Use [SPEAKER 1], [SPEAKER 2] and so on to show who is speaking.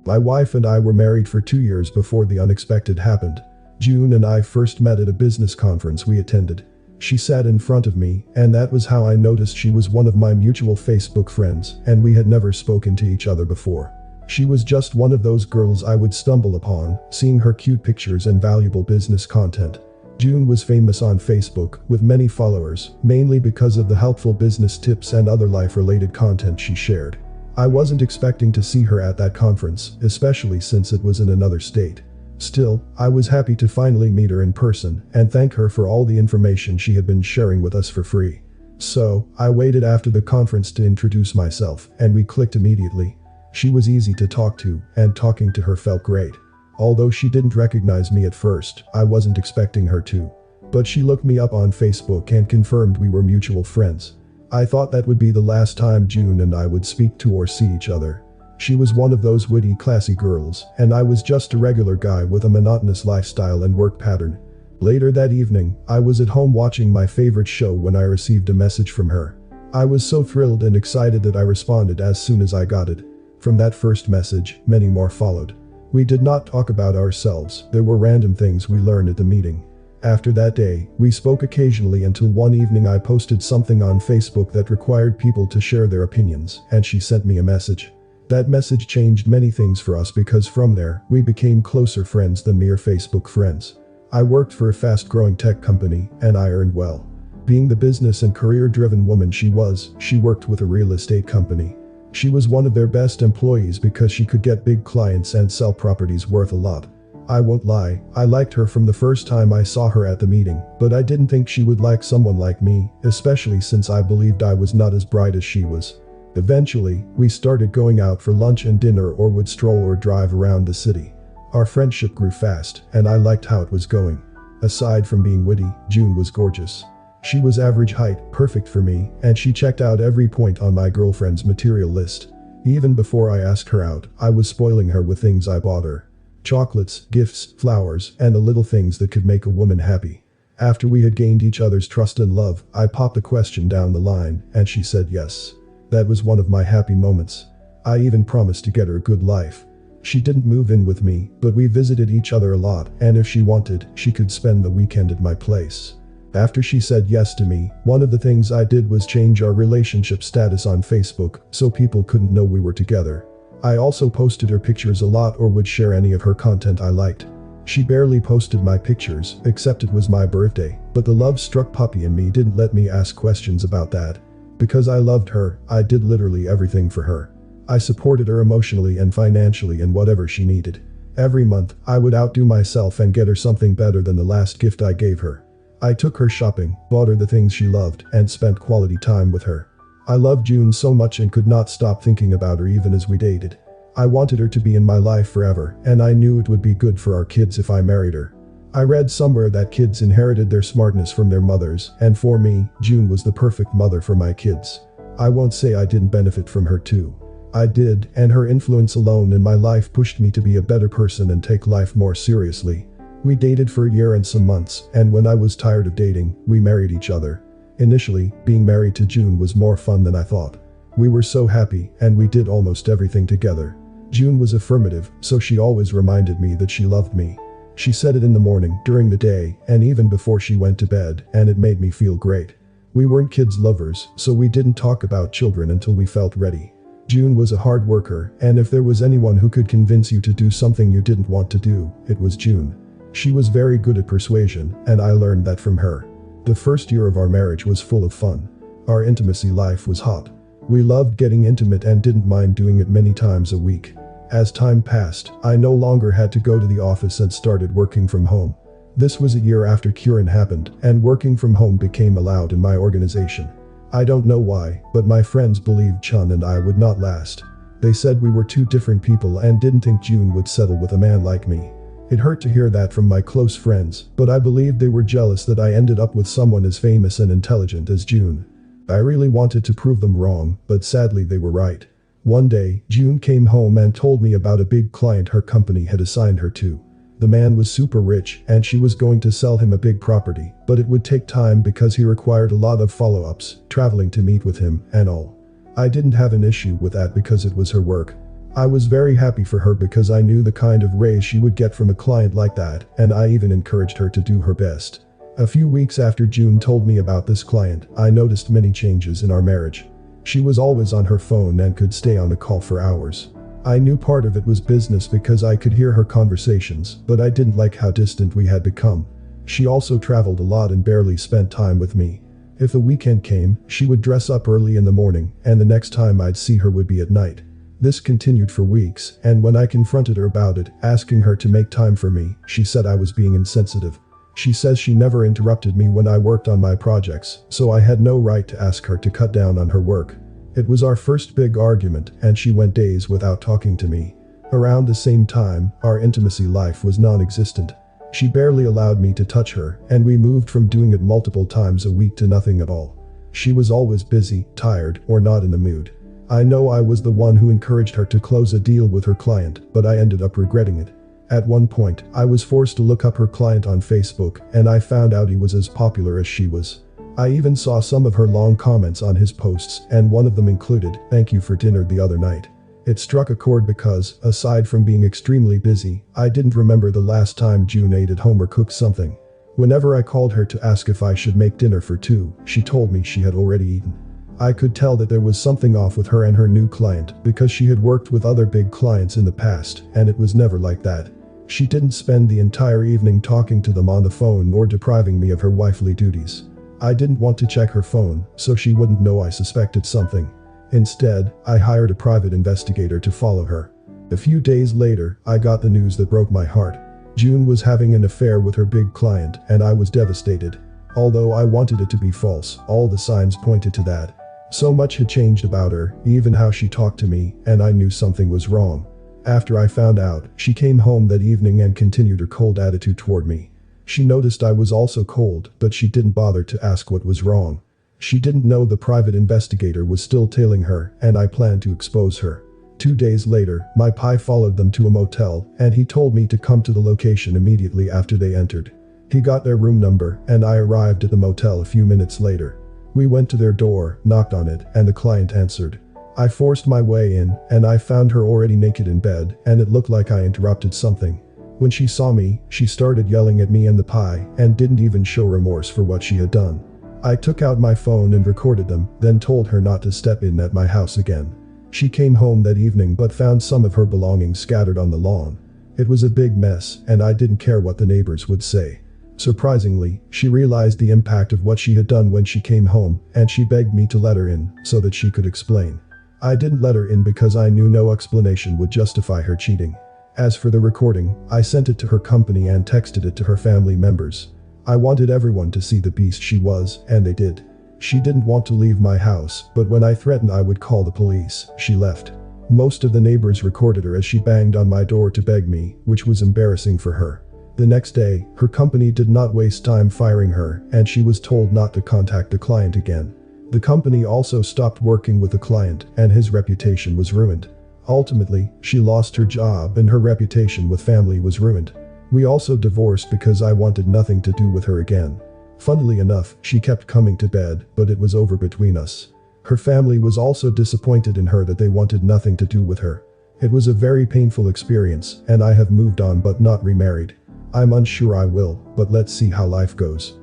[SPEAKER 1] My wife and I were married for 2 years before the unexpected happened. June and I first met at a business conference we attended. She sat in front of me, and that was how I noticed she was one of my mutual Facebook friends, and we had never spoken to each other before. She was just one of those girls I would stumble upon, seeing her cute pictures and valuable business content. June was famous on Facebook, with many followers, mainly because of the helpful business tips and other life-related content she shared. I wasn't expecting to see her at that conference, especially since it was in another state. Still, I was happy to finally meet her in person and thank her for all the information she had been sharing with us for free. So, I waited after the conference to introduce myself, and we clicked immediately. She was easy to talk to, and talking to her felt great. Although she didn't recognize me at first, I wasn't expecting her to. But she looked me up on Facebook and confirmed we were mutual friends. I thought that would be the last time June and I would speak to or see each other. She was one of those witty, classy girls, and I was just a regular guy with a monotonous lifestyle and work pattern. Later that evening, I was at home watching my favorite show when I received a message from her. I was so thrilled and excited that I responded as soon as I got it. From that first message, many more followed. We did not talk about ourselves, there were random things we learned at the meeting. After that day, we spoke occasionally until one evening I posted something on Facebook that required people to share their opinions, and she sent me a message. That message changed many things for us because from there, we became closer friends than mere Facebook friends. I worked for a fast-growing tech company, and I earned well. Being the business and career-driven woman she was, she worked with a real estate company. She was one of their best employees because she could get big clients and sell properties worth a lot. I won't lie, I liked her from the first time I saw her at the meeting, but I didn't think she would like someone like me, especially since I believed I was not as bright as she was. Eventually, we started going out for lunch and dinner or would stroll or drive around the city. Our friendship grew fast, and I liked how it was going. Aside from being witty, June was gorgeous. She was average height, perfect for me, and she checked out every point on my girlfriend's material list. Even before I asked her out, I was spoiling her with things I bought her. Chocolates, gifts, flowers, and the little things that could make a woman happy. After we had gained each other's trust and love, I popped the question down the line, and she said yes. That was one of my happy moments. I even promised to get her a good life. She didn't move in with me, but we visited each other a lot, and if she wanted, she could spend the weekend at my place. After she said yes to me, one of the things I did was change our relationship status on Facebook so people couldn't know we were together. I also posted her pictures a lot or would share any of her content I liked. She barely posted my pictures, except it was my birthday, but the love-struck puppy in me didn't let me ask questions about that. Because I loved her, I did literally everything for her. I supported her emotionally and financially in whatever she needed. Every month, I would outdo myself and get her something better than the last gift I gave her. I took her shopping, bought her the things she loved, and spent quality time with her. I loved June so much and could not stop thinking about her even as we dated. I wanted her to be in my life forever, and I knew it would be good for our kids if I married her. I read somewhere that kids inherited their smartness from their mothers, and for me, June was the perfect mother for my kids. I won't say I didn't benefit from her too. I did, and her influence alone in my life pushed me to be a better person and take life more seriously. We dated for a year and some months, and when I was tired of dating, we married each other. Initially, being married to June was more fun than I thought. We were so happy, and we did almost everything together. June was affirmative, so she always reminded me that she loved me. She said it in the morning, during the day, and even before she went to bed, and it made me feel great. We weren't kids lovers, so we didn't talk about children until we felt ready. June was a hard worker, and if there was anyone who could convince you to do something you didn't want to do, it was June. She was very good at persuasion, and I learned that from her. The first year of our marriage was full of fun. Our intimacy life was hot. We loved getting intimate and didn't mind doing it many times a week. As time passed, I no longer had to go to the office and started working from home. This was a year after Kieran happened, and working from home became allowed in my organization. I don't know why, but my friends believed Chun and I would not last. They said we were two different people and didn't think June would settle with a man like me. It hurt to hear that from my close friends, but I believed they were jealous that I ended up with someone as famous and intelligent as June. I really wanted to prove them wrong, but sadly they were right. One day, June came home and told me about a big client her company had assigned her to. The man was super rich, and she was going to sell him a big property, but it would take time because he required a lot of follow-ups, traveling to meet with him, and all. I didn't have an issue with that because it was her work. I was very happy for her because I knew the kind of raise she would get from a client like that, and I even encouraged her to do her best. A few weeks after June told me about this client, I noticed many changes in our marriage. She was always on her phone and could stay on a call for hours. I knew part of it was business because I could hear her conversations, but I didn't like how distant we had become. She also traveled a lot and barely spent time with me. If the weekend came, she would dress up early in the morning, and the next time I'd see her would be at night. This continued for weeks, and when I confronted her about it, asking her to make time for me, she said I was being insensitive. She says she never interrupted me when I worked on my projects, so I had no right to ask her to cut down on her work. It was our first big argument, and she went days without talking to me. Around the same time, our intimacy life was non-existent. She barely allowed me to touch her, and we moved from doing it multiple times a week to nothing at all. She was always busy, tired, or not in the mood. I know I was the one who encouraged her to close a deal with her client, but I ended up regretting it. At one point, I was forced to look up her client on Facebook, and I found out he was as popular as she was. I even saw some of her long comments on his posts, and one of them included, "Thank you for dinner the other night." It struck a chord because, aside from being extremely busy, I didn't remember the last time June ate at home or cooked something. Whenever I called her to ask if I should make dinner for two, she told me she had already eaten. I could tell that there was something off with her and her new client because she had worked with other big clients in the past, and it was never like that. She didn't spend the entire evening talking to them on the phone or depriving me of her wifely duties. I didn't want to check her phone, so she wouldn't know I suspected something. Instead, I hired a private investigator to follow her. A few days later, I got the news that broke my heart. June was having an affair with her big client, and I was devastated. Although I wanted it to be false, all the signs pointed to that. So much had changed about her, even how she talked to me, and I knew something was wrong. After I found out, she came home that evening and continued her cold attitude toward me. She noticed I was also cold, but she didn't bother to ask what was wrong. She didn't know the private investigator was still tailing her, and I planned to expose her. 2 days later, my pi followed them to a motel, and he told me to come to the location immediately after they entered. He got their room number, and I arrived at the motel a few minutes later. We went to their door, knocked on it, and the client answered. I forced my way in, and I found her already naked in bed, and it looked like I interrupted something. When she saw me, she started yelling at me and the pi, and didn't even show remorse for what she had done. I took out my phone and recorded them, then told her not to step in at my house again. She came home that evening but found some of her belongings scattered on the lawn. It was a big mess, and I didn't care what the neighbors would say. Surprisingly, she realized the impact of what she had done when she came home, and she begged me to let her in, so that she could explain. I didn't let her in because I knew no explanation would justify her cheating. As for the recording, I sent it to her company and texted it to her family members. I wanted everyone to see the beast she was, and they did. She didn't want to leave my house, but when I threatened I would call the police, she left. Most of the neighbors recorded her as she banged on my door to beg me, which was embarrassing for her. The next day, her company did not waste time firing her, and she was told not to contact the client again. The company also stopped working with the client, and his reputation was ruined. Ultimately, she lost her job and her reputation with family was ruined. We also divorced because I wanted nothing to do with her again. Funnily enough, she kept coming to bed, but it was over between us. Her family was also disappointed in her that they wanted nothing to do with her. It was a very painful experience, and I have moved on but not remarried. I'm unsure I will, but let's see how life goes.